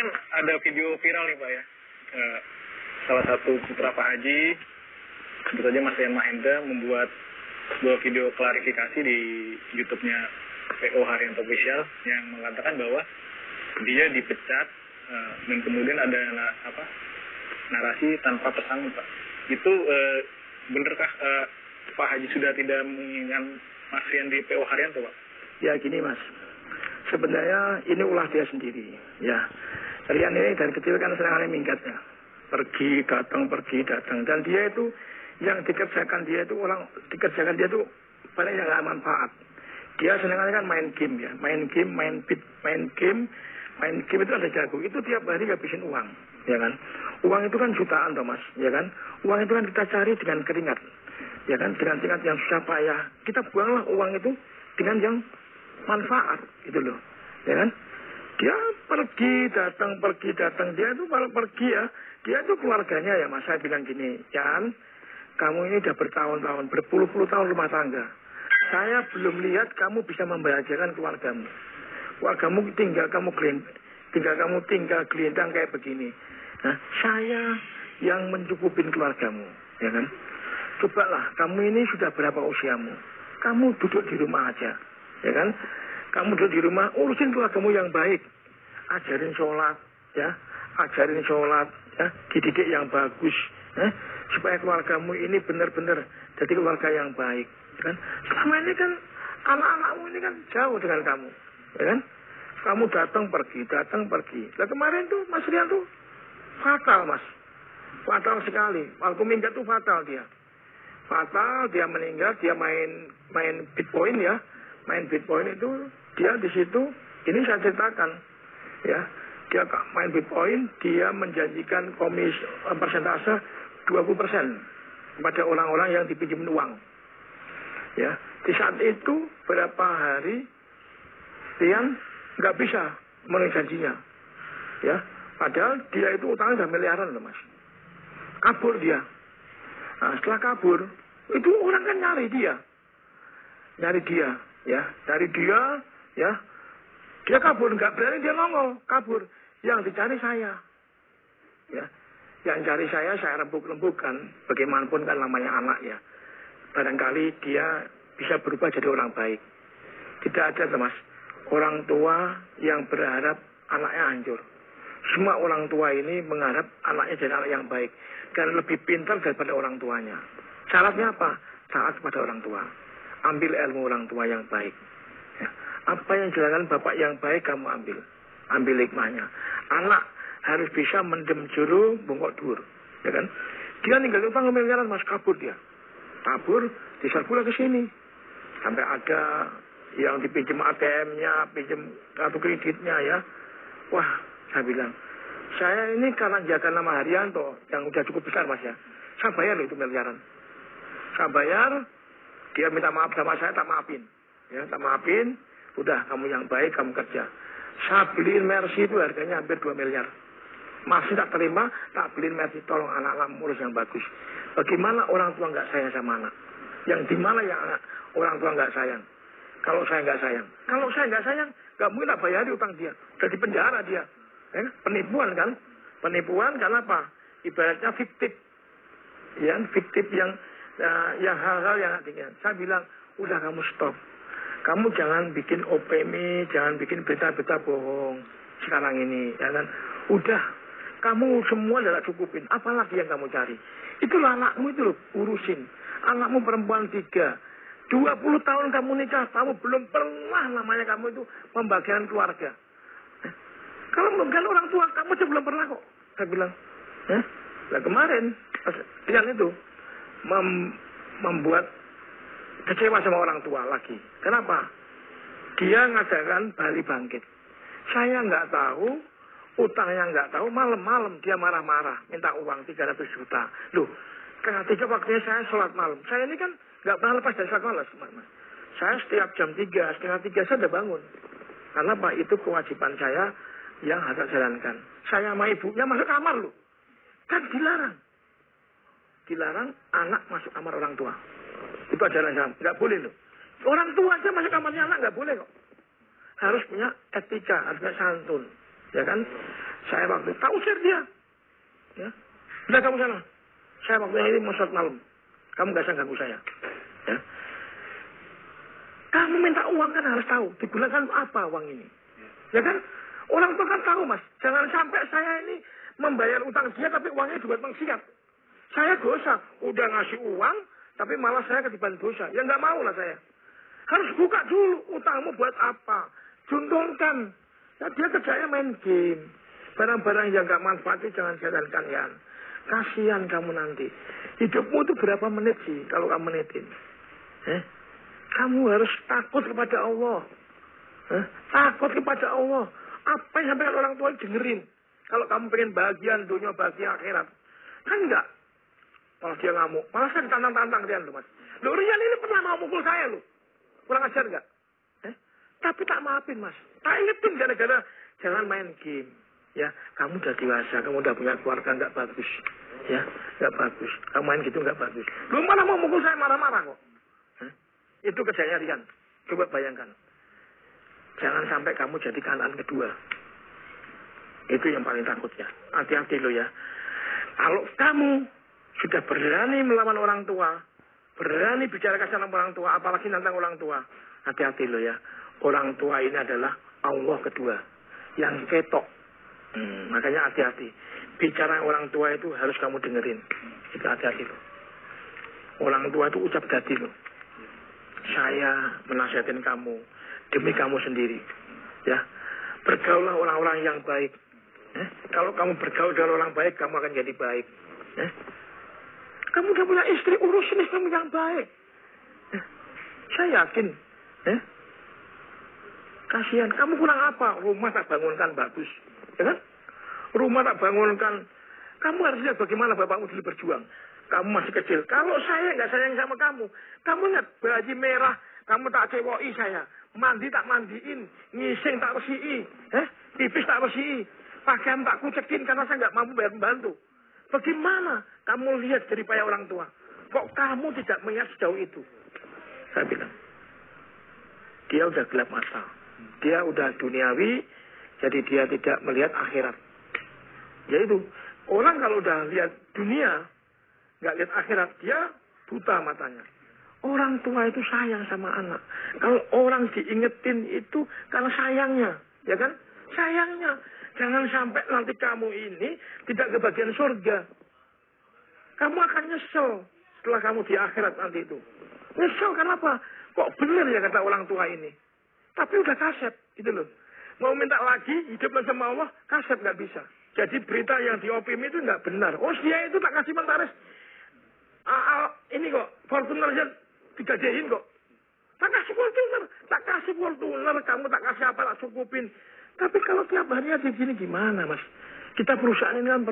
kan ada video viral nih Pak ya. Salah satu putra Pak Haji, sebut saja Mas Rian Mahendra, membuat sebuah video klarifikasi di YouTube-nya PO Haryanto Official yang mengatakan bahwa dia dipecat dan kemudian ada narasi tanpa pesan Pak. Itu benarkah Pak Haji sudah tidak mengingat Mas Rian di PO Haryanto Pak? Ya gini Mas, sebenarnya ini ulah dia sendiri ya. Rian ini dari kecil kan senangnya minggat ya, pergi datang, dan dia itu yang dikerjakan dia itu banyak yang nggak manfaat. Dia senangnya kan main game ya, main game itu ada jago, itu tiap hari ngabisin uang, ya kan? Uang itu kan jutaan toh Mas, ya kan? Uang itu kan kita cari dengan keringat, ya kan? Dengan keringat yang susah payah, kita buanglah uang itu dengan yang manfaat, gitu loh, ya kan? Dia pergi datang, dia itu kalau pergi ya, dia itu keluarganya ya Mas, saya bilang gini, Jan, kamu ini udah bertahun-tahun, berpuluh-puluh tahun rumah tangga. Saya belum lihat kamu bisa membahagiakan keluargamu. Keluargamu tinggal gelintang kayak begini. Nah, saya yang mencukupin keluargamu, ya kan? Cobalah, kamu ini sudah berapa usiamu? Kamu duduk di rumah aja, ya kan? Kamu duduk di rumah, urusin keluargamu yang baik. Ajarin sholat, ya. Dididik yang bagus, ya. Supaya keluargamu ini benar-benar jadi keluarga yang baik, ya kan? Selama ini kan anak-anakmu ini kan jauh dengan kamu, ya kan? Kamu datang pergi. Nah kemarin tuh Mas Rian tuh fatal Mas, fatal sekali. Waktu minggat tuh fatal dia meninggal. Dia main Bitcoin ya, itu dia di situ. Ini saya ceritakan, ya. Dia main Bitcoin, dia menjanjikan persentase 20% kepada orang-orang yang dipinjam uang. Ya, di saat itu berapa hari Rian nggak bisa memenuhi janjinya, ya. Padahal dia itu utangnya udah miliaran loh Mas. Kabur dia. Nah, setelah kabur, itu orang kan nyari dia, ya. Dia kabur, nggak berani dia nongol, kabur. Yang dicari saya, ya. Yang cari saya rembuk-rembukkan. Bagaimanapun kan namanya anak ya. Barangkali dia bisa berubah jadi orang baik. Tidak ada Mas orang tua yang berharap anaknya hancur. Semua orang tua ini mengharap anaknya jadi anak yang baik dan lebih pintar daripada orang tuanya. Syaratnya apa? Taat kepada orang tua. Ambil ilmu orang tua yang baik. Ya. Apa yang dilakukan bapak yang baik kamu ambil hikmahnya. Anak harus bisa mendem juru bongkok dur, ya kan? Dia ninggalin utang miliaran Mas, kabur dia. Diserbu lagi ke sini. Sampai ada yang dipinjam ATM-nya, pinjam kartu kreditnya ya. Wah, saya bilang, saya ini karena jaga nama Haryanto yang udah cukup besar Mas ya. Saya bayar loh itu miliaran. Saya bayar, dia minta maaf sama saya, tak maafin. Ya, tak maafin, udah kamu yang baik, kamu kerja. Saya beliin Mercy itu harganya hampir 2 miliar. Masih tak terima, tak beliin Mercy, tolong anak-anak urus yang bagus. Bagaimana orang tua nggak sayang sama anak? Yang dimana yang orang tua nggak sayang? Kalau saya nggak sayang, nggak mungkin tak bayar utang dia. Jadi penjara dia. Ya, penipuan kan? Penipuan karena apa? Ibaratnya fiktif. Ya, fiktif yang hal-hal yang artinya. Saya bilang, udah kamu stop. Kamu jangan bikin OPMI, jangan bikin berita-berita bohong sekarang ini, ya kan? Udah, kamu semua udah cukupin. Apalagi yang kamu cari? Itulah anakmu itu loh, urusin. Anakmu perempuan 3. 20 tahun kamu nikah, kamu belum pernah namanya kamu itu membagikan keluarga. Kalau membagikan orang tua, kamu aja belum pernah kok. Saya bilang, nah kemarin, Rian itu membuat kecewa sama orang tua lagi. Kenapa? Dia ngajarkan Bali bangkit. Saya nggak tahu, utangnya nggak tahu, malam-malam dia marah-marah, minta uang 300 juta. Loh, ketika waktunya saya sholat malam. Saya ini kan nggak pernah lepas dari sholat malam. Saya setiap jam 3, setengah 3 saya udah bangun. Karena Pak, itu kewajiban saya yang harus jalankan. Saya sama ibunya masuk kamar loh. Kan dilarang. Dilarang anak masuk kamar orang tua. Itu ajaran Islam, nggak boleh loh. Orang tua aja masuk kamarnya anak nggak boleh kok. Harus punya etika, harus punya santun, ya kan? Saya waktu tak usir dia. Ya. Udah kamu sana. Saya waktunya ini mau sholat malam. Kamu gak usah ganggu saya. Ya. Kamu minta uang kan harus tahu. Digunakan apa uang ini. Ya kan? Orang tua kan tahu mas. Jangan sampai saya ini membayar utang dia tapi uangnya dibuat maksiat. Saya dosa. Udah ngasih uang tapi malah saya ketiban dosa. Ya nggak mau lah saya. Harus buka dulu. Utangmu buat apa? Contohkan. Ya, dia kerjanya main game. Barang-barang yang gak manfaat itu jangan jalankan ya. Kasihan kamu nanti. Hidupmu itu berapa menit sih kalau kamu menitin? Kamu harus takut kepada Allah. Takut kepada Allah. Apa yang sampai orang tua dengerin? Kalau kamu pengen bahagia dunia, bahagia akhirat. Kan enggak. Malah dia ngamuk. Malah saya ditantang-tantang Rian loh mas. Loh Rian ini pernah mau mukul saya loh. Kurang ajar enggak? Tapi tak maafin mas. Tak ingetin gara-gara jangan main game. Ya, kamu udah dewasa, kamu udah punya keluarga, nggak bagus. Ya, nggak bagus. Kamu main gitu nggak bagus. Belum mana mau mukul saya marah-marah kok. Itu kerjanya Rian. Coba bayangkan. Jangan sampai kamu jadi kanan kedua. Itu yang paling takut ya. Hati-hati lo ya. Kalau kamu sudah berani melawan orang tua, berani bicara kasar sama orang tua, apalagi tentang orang tua, hati-hati lo ya. Orang tua ini adalah Allah kedua. Yang ketok. Makanya hati-hati. Bicara orang tua itu harus kamu dengerin. Itu hati-hati loh. Orang tua itu ucap dadi loh. Saya menasihatin kamu demi kamu sendiri. Ya, bergaulah orang-orang yang baik. Kalau kamu bergaul dengan orang baik, kamu akan jadi baik. Kamu udah punya istri, urusin istrimu yang baik. Saya yakin. Kasihan. Kamu kurang apa? Rumah tak bangunkan bagus. Ya kan? Rumah tak bangunkan. Kamu harus lihat bagaimana bapakmu dulu berjuang. Kamu masih kecil. Kalau saya nggak sayang sama kamu, kamu ingat baju merah, kamu tak cewoki saya. Mandi tak mandiin, ngising tak resii, pipis tak resii, pakaian tak kucekin karena saya nggak mampu bayar pembantu. Bagaimana kamu lihat dari payah orang tua? Kok kamu tidak melihat sejauh itu? Saya bilang, dia udah gelap mata. Dia udah duniawi, jadi dia tidak melihat akhirat. Yaitu, orang kalau udah lihat dunia, nggak lihat akhirat, dia buta matanya. Orang tua itu sayang sama anak. Kalau orang diingetin itu karena sayangnya, ya kan? Sayangnya. Jangan sampai nanti kamu ini tidak kebagian surga. Kamu akan nyesel setelah kamu di akhirat nanti itu. Nyesel kenapa? Kok benar ya kata orang tua ini? Tapi udah kaset, gitu loh. Mau minta lagi, hidup sama Allah, kaset nggak bisa. Jadi berita yang diopim itu nggak benar. Oh dia itu tak kasih mentaris. Ini kok, Fortuner aja digadehin kok. Tak kasih Fortuner, kamu tak kasih apa, tak cukupin. Tapi kalau tiap harinya di sini gimana mas? Kita perusahaan ini kan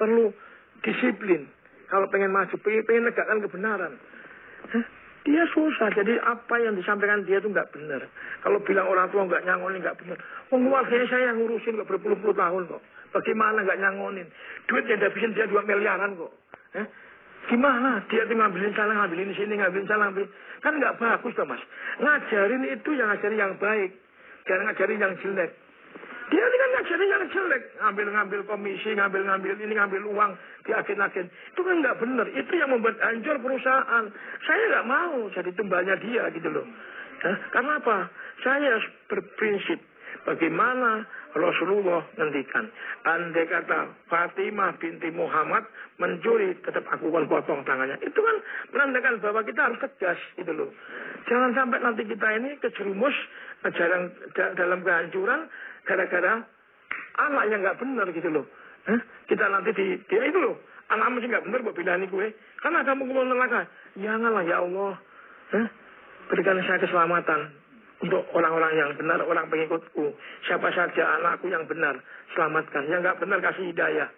perlu disiplin. Kalau pengen maju, pengen negakkan kebenaran. Dia susah, jadi apa yang disampaikan dia itu nggak benar. Kalau bilang orang tua nggak nyangonin nggak benar. Keluarganya saya yang ngurusin nggak berpuluh-puluh tahun kok. Bagaimana nggak nyangonin? Duit yang dihabisin dia 2 miliaran kok. Gimana? Dia tuh ngambilin sana, ngambilin sini, ngambilin sana, ngambilin. Kan nggak bagus toh mas. Ngajarin itu yang ngajarin yang baik, jangan ngajarin yang jelek. Dia ini kan ngajarin yang jelek, ngambil komisi, ngambil ini, ngambil uang di agen-agen. Itu kan nggak benar. Itu yang membuat hancur perusahaan. Saya nggak mau jadi tumbalnya dia gitu loh. Karena apa? Saya berprinsip bagaimana Rasulullah ngendikan. Andai kata Fatimah binti Muhammad mencuri, tetap aku akan potong tangannya. Itu kan menandakan bahwa kita harus tegas gitu loh. Jangan sampai nanti kita ini kejerumus dalam kehancuran gara-gara anak yang nggak benar gitu loh. Kita nanti dia itu loh, anakmu sih nggak benar buat bilangin gue. Karena kamu keluar neraka. Janganlah ya Allah. Berikan saya keselamatan untuk orang-orang yang benar, orang pengikutku. Siapa saja anakku yang benar, selamatkan. Yang nggak benar kasih hidayah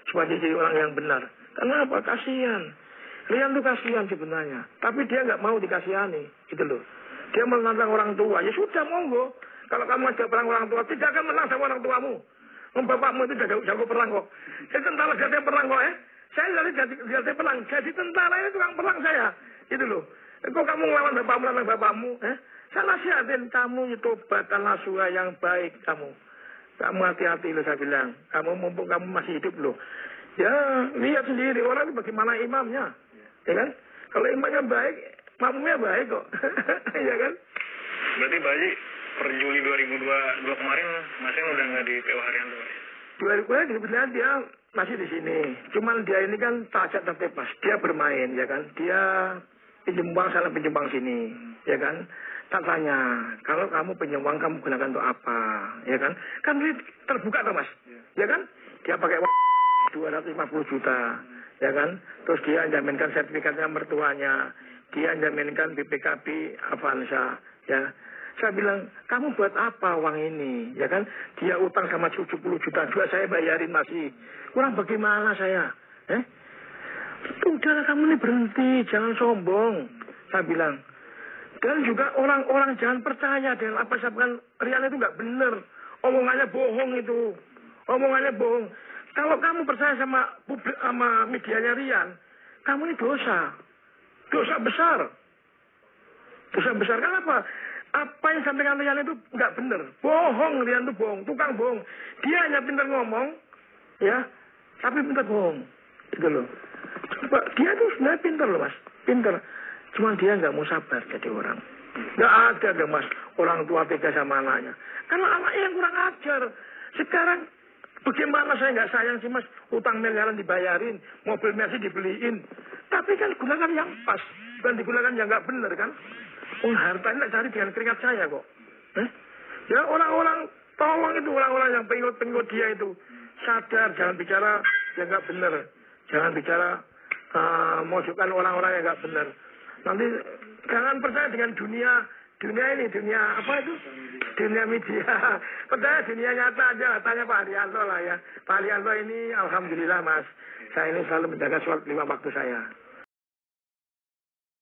supaya dia jadi orang yang benar. Kenapa? Kasihan. Rian tuh kasihan sebenarnya, tapi dia nggak mau dikasihani, gitu loh. Dia menantang orang tua. Ya sudah monggo. Kalau kamu ajak perang orang tua, tidak akan menang sama orang tuamu. Bapakmu itu jago perang kok. Saya tentara jadi perang kok Saya jadi perang. Jadi tentara itu tukang perang saya. Gitu loh. Kok kamu ngelawan bapakmu, Saya nasihatin kamu itu tobatkanlah surah yang baik kamu. Kamu hati-hati loh, saya bilang. Kamu mumpung kamu masih hidup loh. Ya, lihat sendiri orang itu bagaimana imamnya. Ya kan? Kalau imamnya baik, makmumnya baik kok. Ya kan? Berarti Pak Haji, per Juli 2022 kemarin masih udah nggak di PO Haryanto, Pak? 2022 sebenarnya dia masih di sini. Cuman dia ini kan tajak tertib, Mas. Dia bermain, ya kan? Dia pinjam uang sana, pinjam uang sini, ya kan? Tak tanya, kalau kamu pinjam uang kamu gunakan untuk apa, ya kan? Kan ini terbuka tuh, Mas, ya kan? Dia pakai uang 250 juta, ya kan? Terus dia jaminkan sertifikatnya mertuanya, dia jaminkan BPKB Avanza, ya. Saya bilang, kamu buat apa uang ini, ya kan? Dia utang sama 70 juta juga saya bayarin masih. Kurang bagaimana saya? Udah kamu ini berhenti, jangan sombong. Saya bilang. Dan juga orang-orang jangan percaya dengan apa saya bilang. Rian itu nggak benar. Omongannya bohong itu. Omongannya bohong. Kalau kamu percaya sama publik, sama medianya Rian, kamu ini dosa. Dosa besar. Dosa besar. Kenapa? Apa yang sampaikan Rian itu nggak benar. Bohong, Rian itu bohong. Tukang bohong. Dia hanya pintar ngomong, ya, tapi pintar bohong. Gitu loh. Coba, dia tuh sebenarnya pintar loh, Mas. Pintar. Cuma dia nggak mau sabar jadi orang. Nggak ada deh, Mas. Orang tua tega sama anaknya. Karena anaknya yang kurang ajar. Sekarang bagaimana saya nggak sayang sih, Mas? Utang miliaran dibayarin. Mobil Mercy dibeliin. Tapi kan gunakan yang pas. Bukan digunakan yang nggak benar kan. Harta ini cari dengan keringat saya kok. Ya orang-orang tolong itu, orang-orang yang pengikut dia itu sadar, jangan bicara yang nggak benar, jangan bicara mojokkan orang-orang yang nggak benar. Nanti jangan percaya dengan dunia ini, dunia apa itu? Dunia media. Percaya dunia nyata aja. Tanya Pak Haryanto lah ya. Pak Haryanto ini alhamdulillah, Mas. Saya ini selalu menjaga sholat 5 waktu saya.